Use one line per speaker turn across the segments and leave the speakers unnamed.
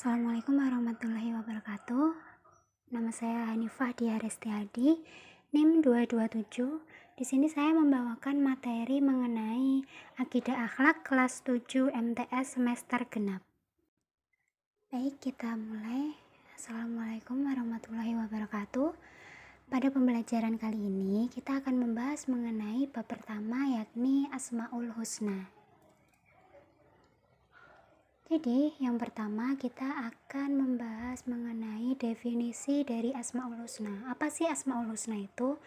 Assalamualaikum warahmatullahi wabarakatuh. Nama saya Hanifah Diah Restiadi, NIM 227. Di sini saya membawakan materi mengenai akidah akhlak kelas 7 MTS semester genap. Baik, kita mulai. Assalamualaikum warahmatullahi wabarakatuh. Pada pembelajaran kali ini kita akan membahas mengenai bab pertama, yakni Asmaul Husna. Jadi, yang pertama kita akan membahas mengenai definisi dari Asmaul Husna. Apa sih Asmaul Husna itu?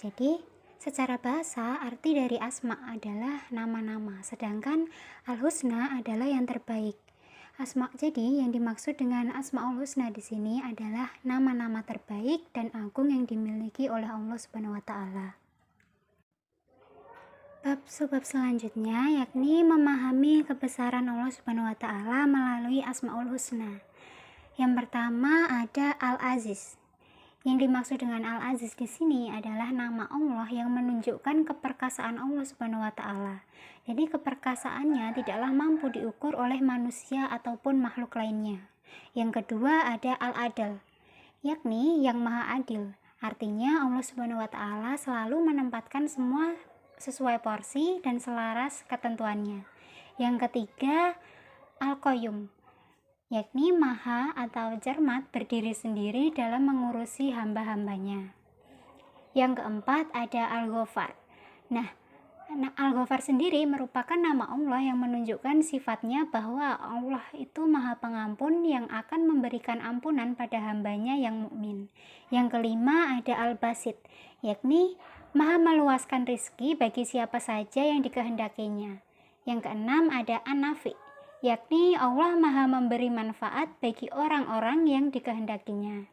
Jadi, secara bahasa arti dari asma adalah nama-nama, sedangkan al-husna adalah yang terbaik. Jadi yang dimaksud dengan Asmaul Husna di sini adalah nama-nama terbaik dan agung yang dimiliki oleh Allah Subhanahu wa taala. Bab selanjutnya yakni memahami kebesaran Allah Subhanahu wa taala melalui Asmaul Husna. Yang pertama ada Al-Aziz. Yang dimaksud dengan Al-Aziz di sini adalah nama Allah yang menunjukkan keperkasaan Allah Subhanahu wa taala. Jadi keperkasaannya tidaklah mampu diukur oleh manusia ataupun makhluk lainnya. Yang kedua ada Al-Adl, yakni yang Maha Adil. Artinya Allah Subhanahu wa taala selalu menempatkan semua sesuai porsi dan selaras ketentuannya. Yang ketiga Al-Qayyum, yakni maha atau cermat berdiri sendiri dalam mengurusi hamba-hambanya. Yang keempat ada Al-Ghafar. Nah, Al-Ghafar sendiri merupakan nama Allah yang menunjukkan sifatnya bahwa Allah itu maha pengampun yang akan memberikan ampunan pada hambanya yang mukmin. Yang kelima ada Al-Basit, yakni maha meluaskan rizki bagi siapa saja yang dikehendakinya. Yang keenam ada An-Nafi, yakni Allah maha memberi manfaat bagi orang-orang yang dikehendakinya.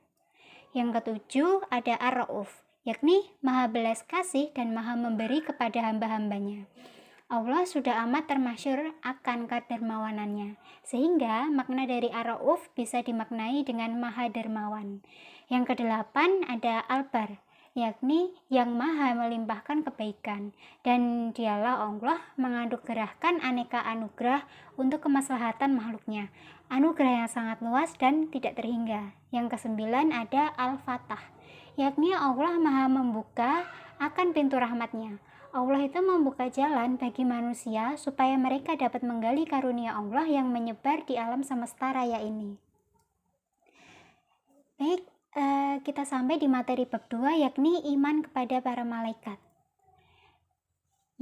Yang ketujuh ada Ar-Rauf, yakni maha belas kasih dan maha memberi kepada hamba-hambanya. Allah sudah amat termasyhur akan kedermawanannya, sehingga makna dari Ar-Rauf bisa dimaknai dengan maha dermawan. Yang kedelapan ada Al-Bar, yakni yang maha melimpahkan kebaikan, dan dialah Allah menganugerahkan aneka anugerah untuk kemaslahatan makhluknya, anugerah yang sangat luas dan tidak terhingga. Yang kesembilan ada Al-Fatah, yakni Allah maha membuka akan pintu rahmatnya. Allah itu membuka jalan bagi manusia supaya mereka dapat menggali karunia Allah yang menyebar di alam semesta raya ini. Baik, kita sampai di materi bab 2, yakni iman kepada para malaikat.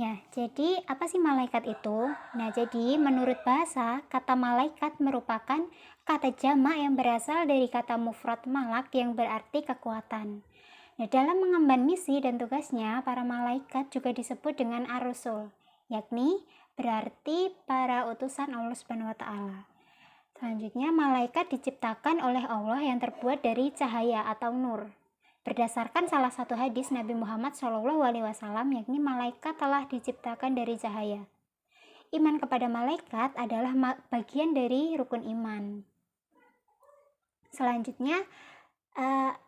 Ya, jadi apa sih malaikat itu? Nah, jadi menurut bahasa, kata malaikat merupakan kata jamak yang berasal dari kata mufrad malak yang berarti kekuatan. Nah, dalam mengemban misi dan tugasnya, para malaikat juga disebut dengan ar-rusul, yakni berarti para utusan Allah Subhanahu wa taala. Selanjutnya, malaikat diciptakan oleh Allah yang terbuat dari cahaya atau nur. Berdasarkan salah satu hadis Nabi Muhammad SAW, yakni malaikat telah diciptakan dari cahaya. Iman kepada malaikat adalah bagian dari rukun iman. Selanjutnya,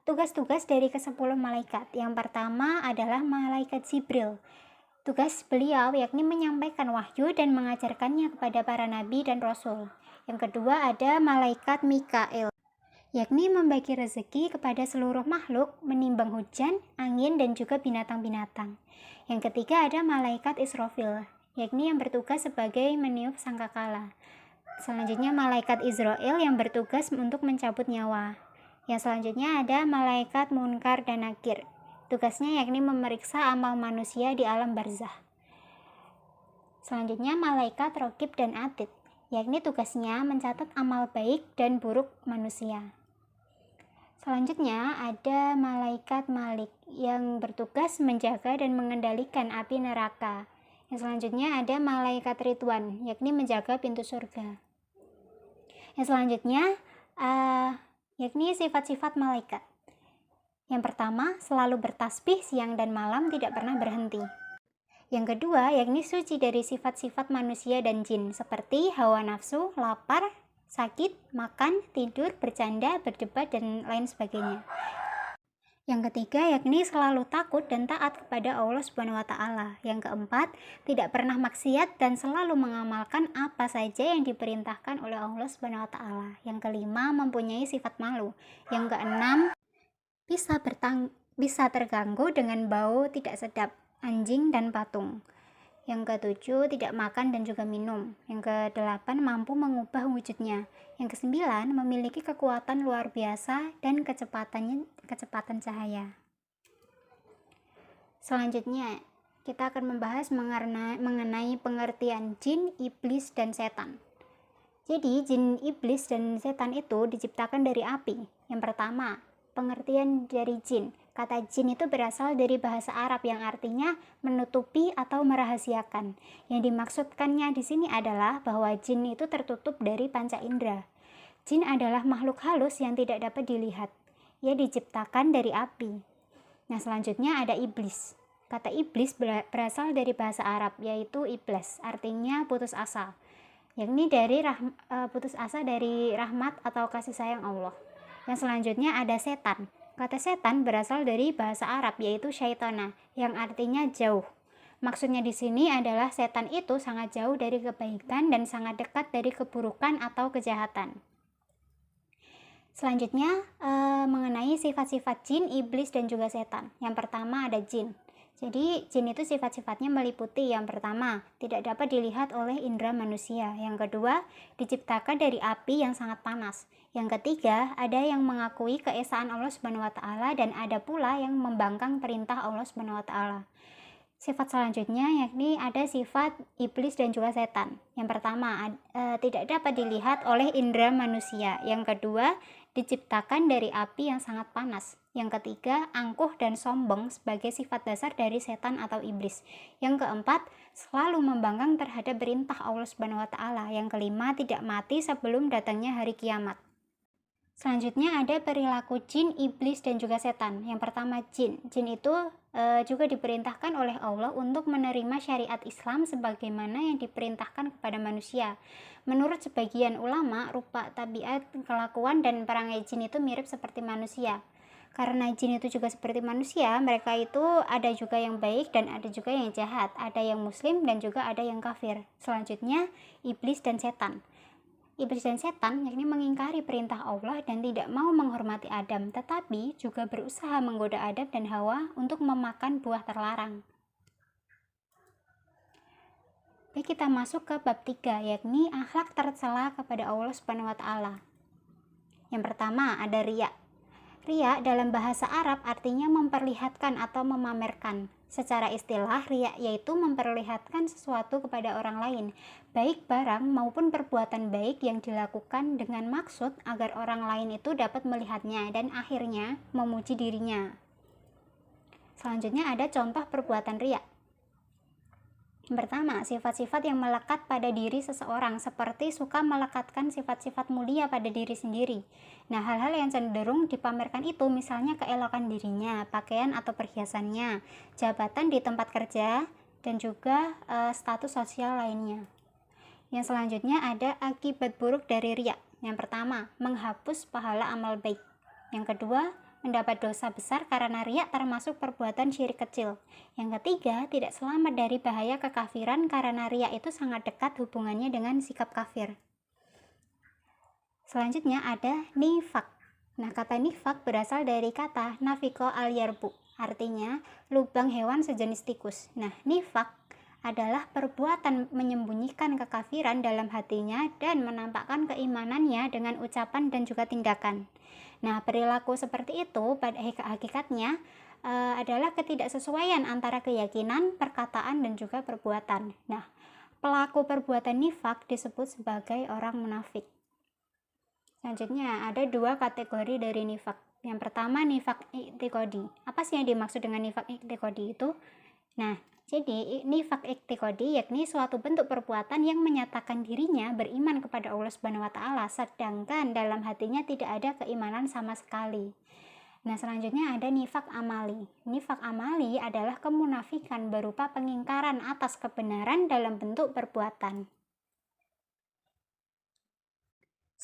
tugas-tugas dari ke-10 malaikat. Yang pertama adalah malaikat Jibril. Tugas beliau yakni menyampaikan wahyu dan mengajarkannya kepada para nabi dan rasul. Yang kedua ada malaikat Mikail, yakni membagi rezeki kepada seluruh makhluk, menimbang hujan, angin, dan juga binatang-binatang. Yang ketiga ada malaikat Israfil, yakni yang bertugas sebagai meniup sangkakala. Selanjutnya malaikat Israel yang bertugas untuk mencabut nyawa. Yang selanjutnya ada malaikat Munkar dan Nakir. Tugasnya yakni memeriksa amal manusia di alam barzah. Selanjutnya malaikat Raqib dan Atid, yakni tugasnya mencatat amal baik dan buruk manusia. Selanjutnya ada malaikat Malik yang bertugas menjaga dan mengendalikan api neraka. Yang selanjutnya ada malaikat Ridwan, yakni menjaga pintu surga. Yang selanjutnya yakni sifat-sifat malaikat. Yang pertama, selalu bertasbih siang dan malam, tidak pernah berhenti. Yang kedua, yakni suci dari sifat-sifat manusia dan jin, seperti hawa nafsu, lapar, sakit, makan, tidur, bercanda, berdebat, dan lain sebagainya. Yang ketiga yakni selalu takut dan taat kepada Allah Subhanahu wa taala. Yang keempat, tidak pernah maksiat dan selalu mengamalkan apa saja yang diperintahkan oleh Allah Subhanahu wa taala. Yang kelima, mempunyai sifat malu. Yang keenam, bisa terganggu dengan bau tidak sedap anjing dan patung. Yang ketujuh, tidak makan dan juga minum. Yang kedelapan, mampu mengubah wujudnya. Yang kesembilan, memiliki kekuatan luar biasa dan kecepatan cahaya. Selanjutnya, kita akan membahas mengenai pengertian jin, iblis, dan setan. Jadi, jin, iblis, dan setan itu diciptakan dari api. Yang pertama, pengertian dari jin. Kata jin itu berasal dari bahasa Arab yang artinya menutupi atau merahasiakan. Yang dimaksudkannya di sini adalah bahwa jin itu tertutup dari panca indera. Jin adalah makhluk halus yang tidak dapat dilihat. Ia diciptakan dari api. Nah, selanjutnya ada iblis. Kata iblis berasal dari bahasa Arab, yaitu iblis, artinya putus asa. Yakni dari putus asa dari rahmat atau kasih sayang Allah. Yang selanjutnya ada setan. Kata setan berasal dari bahasa Arab, yaitu syaitana, yang artinya jauh. Maksudnya di sini adalah setan itu sangat jauh dari kebaikan dan sangat dekat dari keburukan atau kejahatan. Selanjutnya mengenai sifat-sifat jin, iblis, dan juga setan. Yang pertama ada jin. Jadi jin itu sifat-sifatnya meliputi yang pertama, tidak dapat dilihat oleh indera manusia. Yang kedua, diciptakan dari api yang sangat panas. Yang ketiga, ada yang mengakui keesaan Allah Subhanahu wa taala dan ada pula yang membangkang perintah Allah Subhanahu wa taala. Sifat selanjutnya yakni ada sifat iblis dan juga setan. Yang pertama, tidak dapat dilihat oleh indera manusia. Yang kedua, diciptakan dari api yang sangat panas. Yang ketiga, angkuh dan sombong sebagai sifat dasar dari setan atau iblis. Yang keempat, selalu membangkang terhadap perintah Allah Subhanahu wa taala. Yang kelima, tidak mati sebelum datangnya hari kiamat. Selanjutnya ada perilaku jin, iblis, dan juga setan. Yang pertama jin. Jin itu juga diperintahkan oleh Allah untuk menerima syariat Islam sebagaimana yang diperintahkan kepada manusia. Menurut sebagian ulama, rupa, tabiat, kelakuan, dan perangai jin itu mirip seperti manusia. Karena jin itu juga seperti manusia, mereka itu ada juga yang baik dan ada juga yang jahat. Ada yang muslim dan juga ada yang kafir. Selanjutnya, iblis dan setan. Iblis dan setan yakni mengingkari perintah Allah dan tidak mau menghormati Adam, tetapi juga berusaha menggoda Adam dan Hawa untuk memakan buah terlarang. Baik, kita masuk ke bab 3, yakni akhlak tercela kepada Allah Subhanahu wa taala. Yang pertama ada riya. Riya dalam bahasa Arab artinya memperlihatkan atau memamerkan. Secara istilah, riya yaitu memperlihatkan sesuatu kepada orang lain, baik barang maupun perbuatan baik yang dilakukan dengan maksud agar orang lain itu dapat melihatnya dan akhirnya memuji dirinya. Selanjutnya ada contoh perbuatan riya. Yang pertama, sifat-sifat yang melekat pada diri seseorang, seperti suka melekatkan sifat-sifat mulia pada diri sendiri. Nah, hal-hal yang cenderung dipamerkan itu misalnya keelokan dirinya, pakaian atau perhiasannya, jabatan di tempat kerja, dan juga status sosial lainnya. Yang selanjutnya ada akibat buruk dari riya. Yang pertama, menghapus pahala amal baik. Yang kedua, mendapat dosa besar karena riya termasuk perbuatan syirik kecil. Yang ketiga, tidak selamat dari bahaya kekafiran karena riya itu sangat dekat hubungannya dengan sikap kafir. Selanjutnya ada nifak. Nah, kata nifak berasal dari kata nafiko al-yarbu, artinya lubang hewan sejenis tikus. Nah, nifak adalah perbuatan menyembunyikan kekafiran dalam hatinya dan menampakkan keimanannya dengan ucapan dan juga tindakan. Nah, perilaku seperti itu pada hakikatnya adalah ketidaksesuaian antara keyakinan, perkataan, dan juga perbuatan. Nah, pelaku perbuatan nifak disebut sebagai orang munafik. Selanjutnya, ada dua kategori dari nifak. Yang pertama, nifak i'tiqadi. Apa sih yang dimaksud dengan nifak i'tiqadi itu? Nah, jadi nifak i'tiqadi yakni suatu bentuk perbuatan yang menyatakan dirinya beriman kepada Allah Subhanahu wa taala sedangkan dalam hatinya tidak ada keimanan sama sekali. Nah, selanjutnya ada nifak amali. Nifak amali adalah kemunafikan berupa pengingkaran atas kebenaran dalam bentuk perbuatan.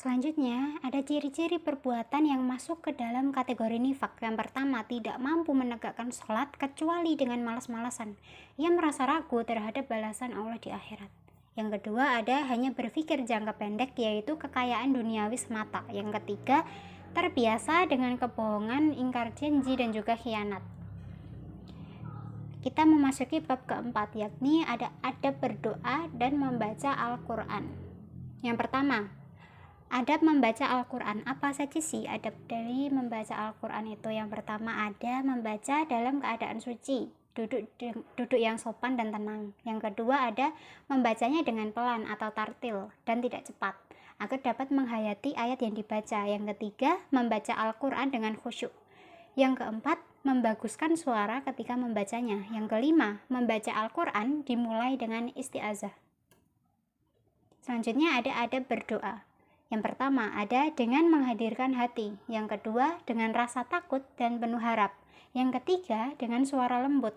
Selanjutnya, ada ciri-ciri perbuatan yang masuk ke dalam kategori nifak. Yang pertama, tidak mampu menegakkan sholat kecuali dengan malas-malasan. Ia merasa ragu terhadap balasan Allah di akhirat. Yang kedua, ada hanya berpikir jangka pendek, yaitu kekayaan duniawi semata. Yang ketiga, terbiasa dengan kebohongan, ingkar janji, dan juga khianat. Kita memasuki bab keempat, yakni ada adab berdoa dan membaca Al-Quran. Yang pertama, adab membaca Al-Quran. Apa saja sih adab dari membaca Al-Quran itu? Yang pertama, ada membaca dalam keadaan suci, duduk yang sopan dan tenang. Yang kedua, ada membacanya dengan pelan atau tartil dan tidak cepat, agar dapat menghayati ayat yang dibaca. Yang ketiga, membaca Al-Quran dengan khusyuk. Yang keempat, membaguskan suara ketika membacanya. Yang kelima, membaca Al-Quran dimulai dengan isti'azah. Selanjutnya ada adab berdoa. Yang pertama, ada dengan menghadirkan hati. Yang kedua, dengan rasa takut dan penuh harap. Yang ketiga, dengan suara lembut.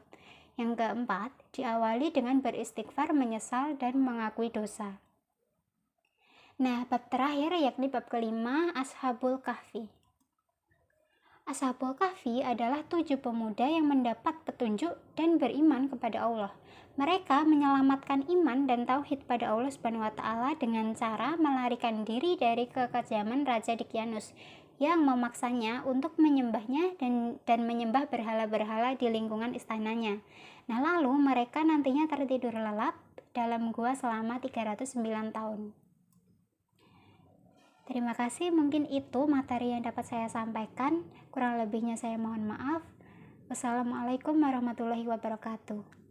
Yang keempat, diawali dengan beristighfar, menyesal, dan mengakui dosa. Nah, bab terakhir yakni bab kelima, Ashabul Kahfi. Ashabul Kahfi adalah 7 pemuda yang mendapat petunjuk dan beriman kepada Allah. Mereka menyelamatkan iman dan tauhid pada Allah Subhanahu wa taala dengan cara melarikan diri dari kekejaman Raja Dicyanus yang memaksanya untuk menyembahnya dan menyembah berhala-berhala di lingkungan istananya. Nah, lalu mereka nantinya tertidur lelap dalam gua selama 309 tahun. Terima kasih, mungkin itu materi yang dapat saya sampaikan. Kurang lebihnya saya mohon maaf. Wassalamualaikum warahmatullahi wabarakatuh.